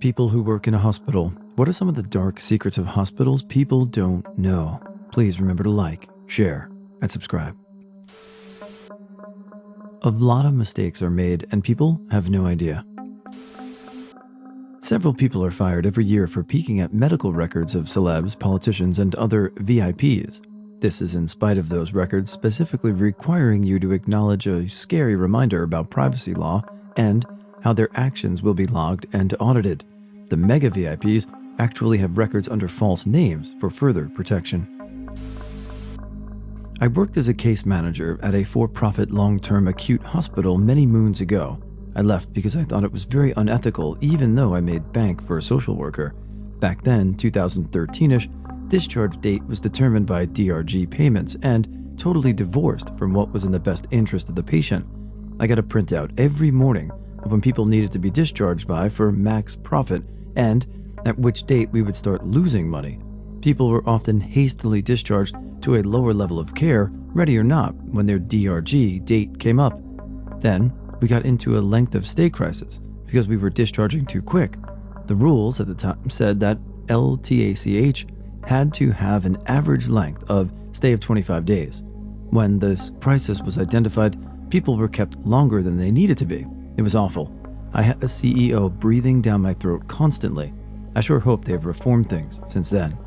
People who work in a hospital. What are some of the dark secrets of hospitals people don't know? Please remember to like, share, and subscribe. A lot of mistakes are made and people have no idea. Several people are fired every year for peeking at medical records of celebs, politicians, and other VIPs. This is in spite of those records specifically requiring you to acknowledge a scary reminder about privacy law and how their actions will be logged and audited. The mega VIPs actually have records under false names for further protection. I worked as a case manager at a for-profit long-term acute hospital many moons ago. I left because I thought it was very unethical even though I made bank for a social worker. Back then, 2013-ish, discharge date was determined by DRG payments and totally divorced from what was in the best interest of the patient. I got a printout every morning of when people needed to be discharged by for max profit and at which date we would start losing money. People were often hastily discharged to a lower level of care, ready or not, when their DRG date came up. Then, we got into a length of stay crisis because we were discharging too quick. The rules at the time said that LTACH had to have an average length of stay of 25 days. When this crisis was identified, people were kept longer than they needed to be. It was awful. I had a CEO breathing down my throat constantly. I sure hope they've reformed things since then.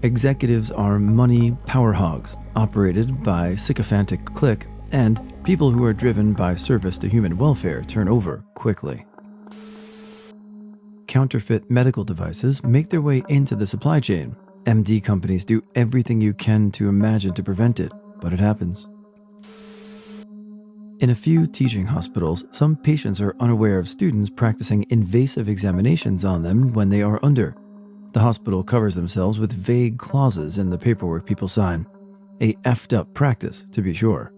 Executives are money power hogs, operated by sycophantic clique, and people who are driven by service to human welfare turn over quickly. Counterfeit medical devices make their way into the supply chain. MD companies do everything you can to imagine to prevent it, but it happens. In a few teaching hospitals, some patients are unaware of students practicing invasive examinations on them when they are under. The hospital covers themselves with vague clauses in the paperwork people sign. A effed up practice, to be sure.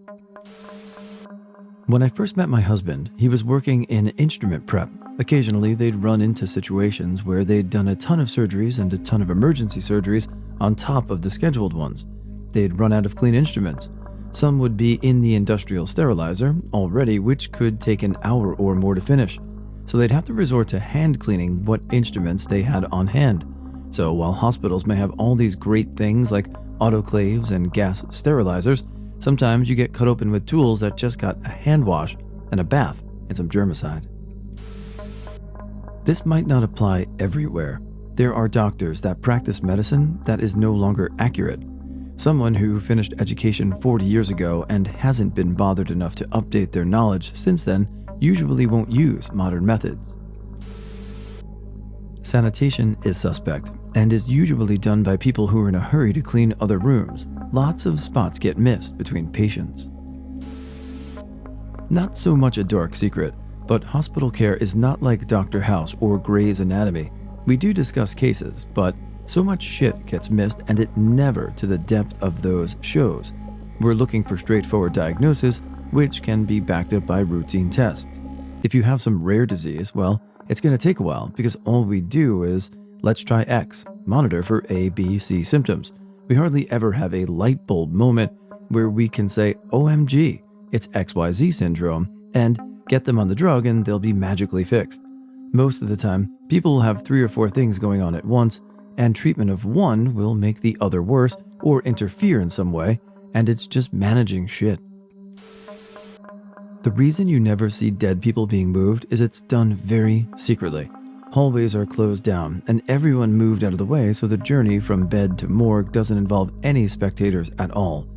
When I first met my husband, he was working in instrument prep. Occasionally, they'd run into situations where they'd done a ton of surgeries and a ton of emergency surgeries on top of the scheduled ones. They'd run out of clean instruments. Some would be in the industrial sterilizer already, which could take an hour or more to finish. So they'd have to resort to hand cleaning what instruments they had on hand. So while hospitals may have all these great things like autoclaves and gas sterilizers, sometimes you get cut open with tools that just got a hand wash and a bath and some germicide. This might not apply everywhere. There are doctors that practice medicine that is no longer accurate. Someone who finished education 40 years ago and hasn't been bothered enough to update their knowledge since then usually won't use modern methods. Sanitation is suspect and is usually done by people who are in a hurry to clean other rooms. Lots of spots get missed between patients. Not so much a dark secret, but hospital care is not like Dr. House or Grey's Anatomy. We do discuss cases, but so much shit gets missed and it never to the depth of those shows. We're looking for straightforward diagnosis, which can be backed up by routine tests. If you have some rare disease, well, it's going to take a while because all we do is, let's try X, monitor for A, B, C symptoms. We hardly ever have a light bulb moment where we can say, OMG, it's XYZ syndrome, and get them on the drug and they'll be magically fixed. Most of the time, people will have 3 or 4 things going on at once, and treatment of one will make the other worse or interfere in some way, and it's just managing shit. The reason you never see dead people being moved is it's done very secretly. Hallways are closed down, and everyone moved out of the way so the journey from bed to morgue doesn't involve any spectators at all.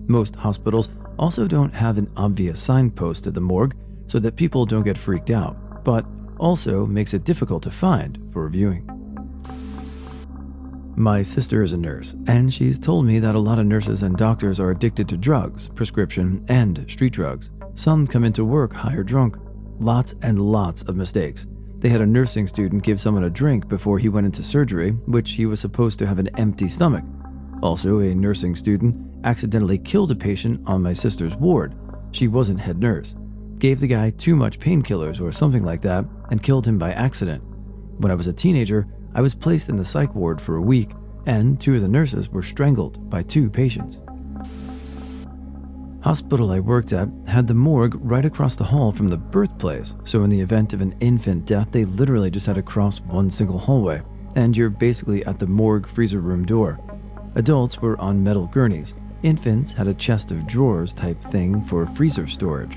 Most hospitals also don't have an obvious signpost at the morgue so that people don't get freaked out, but also makes it difficult to find for viewing. My sister is a nurse, and she's told me that a lot of nurses and doctors are addicted to drugs, prescription, and street drugs. Some come into work high or drunk. Lots and lots of mistakes. They had a nursing student give someone a drink before he went into surgery, which he was supposed to have an empty stomach. Also, a nursing student accidentally killed a patient on my sister's ward. She wasn't head nurse. Gave the guy too much painkillers or something like that and killed him by accident. When I was a teenager, I was placed in the psych ward for a week, and 2 of the nurses were strangled by 2 patients. Hospital I worked at had the morgue right across the hall from the birthplace, so in the event of an infant death, they literally just had to cross one single hallway, and you're basically at the morgue freezer room door. Adults were on metal gurneys. Infants had a chest of drawers type thing for freezer storage.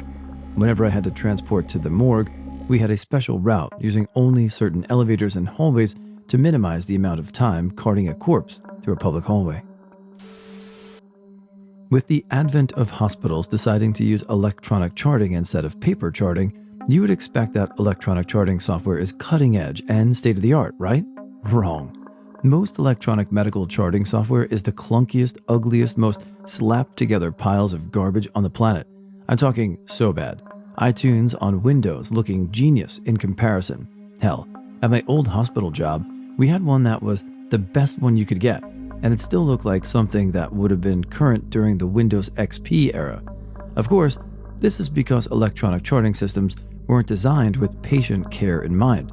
Whenever I had to transport to the morgue, we had a special route using only certain elevators and hallways to minimize the amount of time carting a corpse through a public hallway. With the advent of hospitals deciding to use electronic charting instead of paper charting, you would expect that electronic charting software is cutting edge and state-of-the-art, right? Wrong. Most electronic medical charting software is the clunkiest, ugliest, most slapped-together piles of garbage on the planet. I'm talking so bad. iTunes on Windows looking genius in comparison. Hell, at my old hospital job, we had one that was the best one you could get, and it still looked like something that would have been current during the Windows XP era. Of course, this is because electronic charting systems weren't designed with patient care in mind.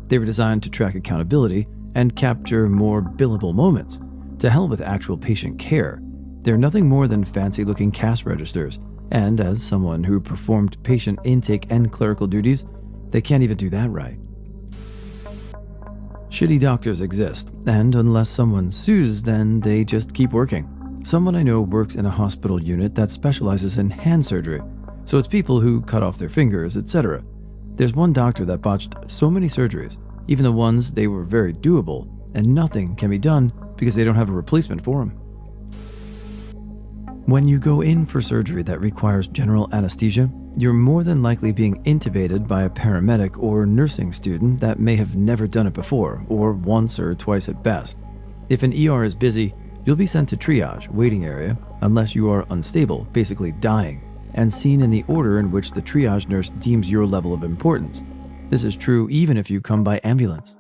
They were designed to track accountability and capture more billable moments. To hell with actual patient care. They're nothing more than fancy-looking cash registers, and as someone who performed patient intake and clerical duties, they can't even do that right. Shitty doctors exist, and unless someone sues, then they just keep working. Someone I know works in a hospital unit that specializes in hand surgery, so it's people who cut off their fingers, etc. There's one doctor that botched so many surgeries, even the ones they were very doable, and nothing can be done because they don't have a replacement for them. When you go in for surgery that requires general anesthesia, you're more than likely being intubated by a paramedic or nursing student that may have never done it before, or once or twice at best. If an ER is busy, you'll be sent to triage, waiting area, unless you are unstable, basically dying, and seen in the order in which the triage nurse deems your level of importance. This is true even if you come by ambulance.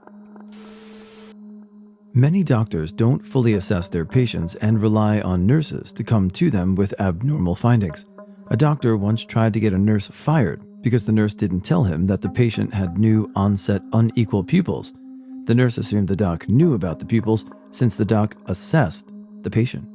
Many doctors don't fully assess their patients and rely on nurses to come to them with abnormal findings. A doctor once tried to get a nurse fired because the nurse didn't tell him that the patient had new onset unequal pupils. The nurse assumed the doc knew about the pupils since the doc assessed the patient.